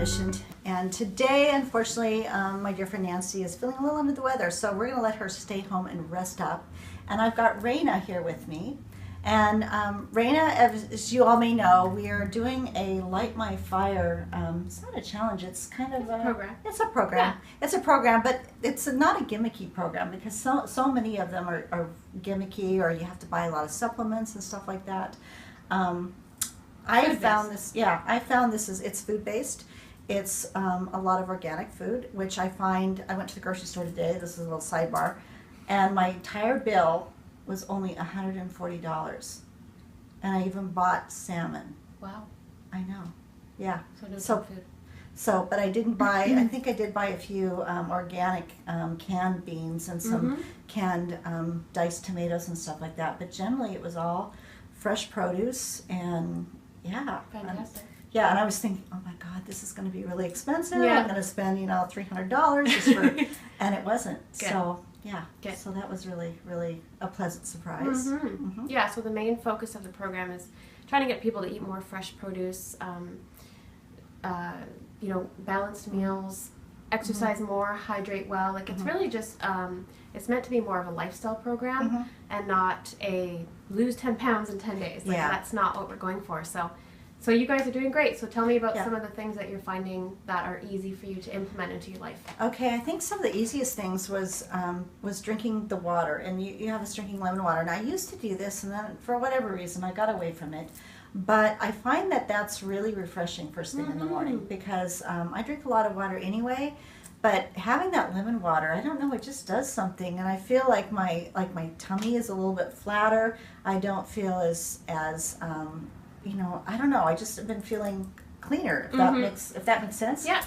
Nutrition, and today, unfortunately, my dear friend Nancy is feeling a little under the weather, so we're going to let her stay home and rest up. And I've got Raina here with me. And Raina, as you all may know, we are doing a Light My Fire. It's not a challenge. It's kind of a program. It's a program. Yeah. It's a program, but it's not a gimmicky program because so many of them are gimmicky, or you have to buy a lot of supplements and stuff like that. I found this it's food based. It's a lot of organic food, which I find. I went to the grocery store today. This is a little sidebar, and my entire bill was only $140, and I even bought salmon. Wow. I know. Yeah. So, but I didn't buy. I think I did buy a few organic canned beans and some canned diced tomatoes and stuff like that. But generally, it was all fresh produce and fantastic. And I was thinking, oh my God, this is going to be really expensive. Yeah. I'm going to spend $300 just for, and it wasn't. Good. So yeah. Good. So that was really, really a pleasant surprise. Yeah. So the main focus of the program is trying to get people to eat more fresh produce. Balanced meals, exercise more, hydrate well. Like it's really just, it's meant to be more of a lifestyle program and not a lose 10 pounds in 10 days. Like that's not what we're going for. So you guys are doing great. So tell me about some of the things that you're finding that are easy for you to implement into your life. Okay, I think some of the easiest things was drinking the water. And you have us drinking lemon water. And I used to do this, and then for whatever reason, I got away from it. But I find that that's really refreshing first thing in the morning because I drink a lot of water anyway. But having that lemon water, I don't know, it just does something, and I feel like my tummy is a little bit flatter. I don't feel as I don't know. I just have been feeling cleaner. If that makes sense. Yeah.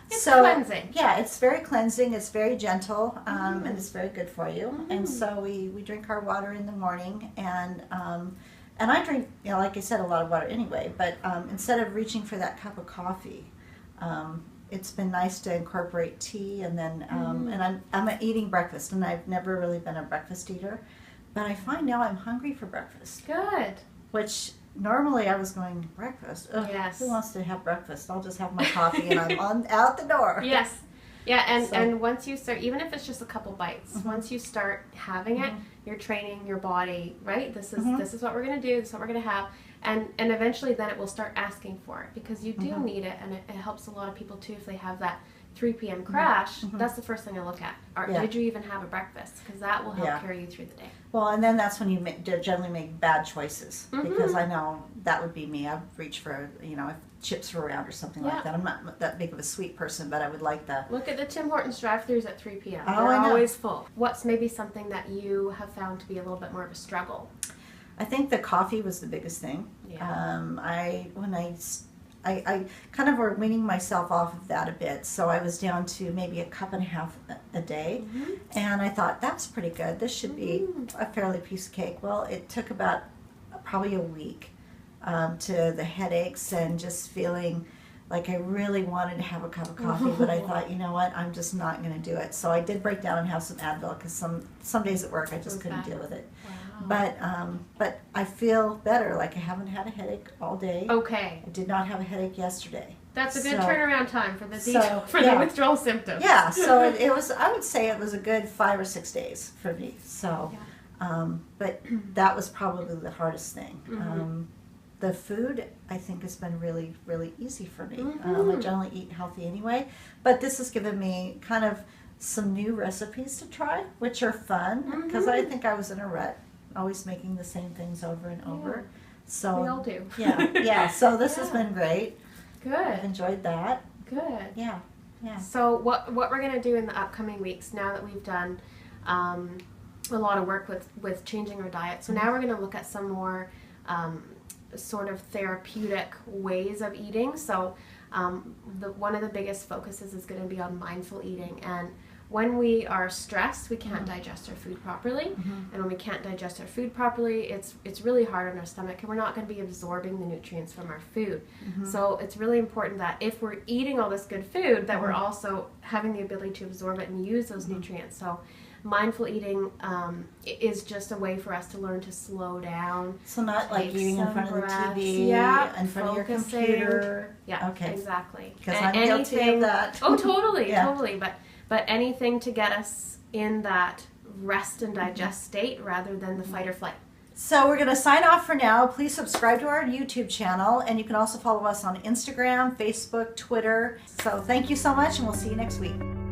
It's cleansing. Yeah, it's very cleansing. It's very gentle, and it's very good for you. And so we drink our water in the morning, and I drink, like I said, a lot of water anyway. But instead of reaching for that cup of coffee, it's been nice to incorporate tea, and then and I'm eating breakfast, and I've never really been a breakfast eater, but I find now I'm hungry for breakfast. Good. Which normally I was going, breakfast? Ugh, yes. Who wants to have breakfast? I'll just have my coffee and I'm out the door. Yes. Yeah, and once you start, even if it's just a couple bites, once you start having it, you're training your body, right? This is what we're going to do, this is what we're going to have. And eventually then it will start asking for it because you do need it, and it helps a lot of people too if they have that 3 p.m. crash. That's the first thing I look at. Did you even have a breakfast? Because that will help carry you through the day. Well, and then that's when you generally make bad choices because I know that would be me. I'd reach for, if chips were around or something like that. I'm not that big of a sweet person, but I would like the... Look at the Tim Hortons drive-thrus at 3 p.m. Oh, They're always full. What's maybe something that you have found to be a little bit more of a struggle? I think the coffee was the biggest thing. Yeah. I kind of were weaning myself off of that a bit, so I was down to maybe a cup and a half a day, and I thought that's pretty good. This should be a fairly piece of cake. Well, it took about probably a week to the headaches and just feeling like I really wanted to have a cup of coffee, but I thought, you know what, I'm just not going to do it. So I did break down and have some Advil because some days at work I just couldn't deal with it. Wow. But I feel better. Like I haven't had a headache all day. Okay. I did not have a headache yesterday. That's a good turnaround time for the withdrawal symptoms. Yeah. So it was. I would say it was a good 5 or 6 days for me. So, but that was probably the hardest thing. The food, I think, has been really, really easy for me. I generally eat healthy anyway, but this has given me kind of some new recipes to try, which are fun because I think I was in a rut, always making the same things over and over. So we all do. Yeah. So this has been great. Good. I've enjoyed that. Good. Yeah. So what we're going to do in the upcoming weeks, now that we've done a lot of work with changing our diet, so now we're going to look at some more sort of therapeutic ways of eating. So one of the biggest focuses is going to be on mindful eating. And when we are stressed, we can't digest our food properly. And when we can't digest our food properly, it's really hard on our stomach, and we're not going to be absorbing the nutrients from our food. So it's really important that if we're eating all this good food, that we're also having the ability to absorb it and use those nutrients. So mindful eating is just a way for us to learn to slow down. So not like Take eating in some front of the breaths. TV, Yeah, in front of your focusing. computer. Yeah, Okay. exactly. Because I'm guilty of that. Oh, totally, Yeah. totally. But anything to get us in that rest and digest state rather than the fight or flight. So we're going to sign off for now. Please subscribe to our YouTube channel, and you can also follow us on Instagram, Facebook, Twitter. So thank you so much, and we'll see you next week.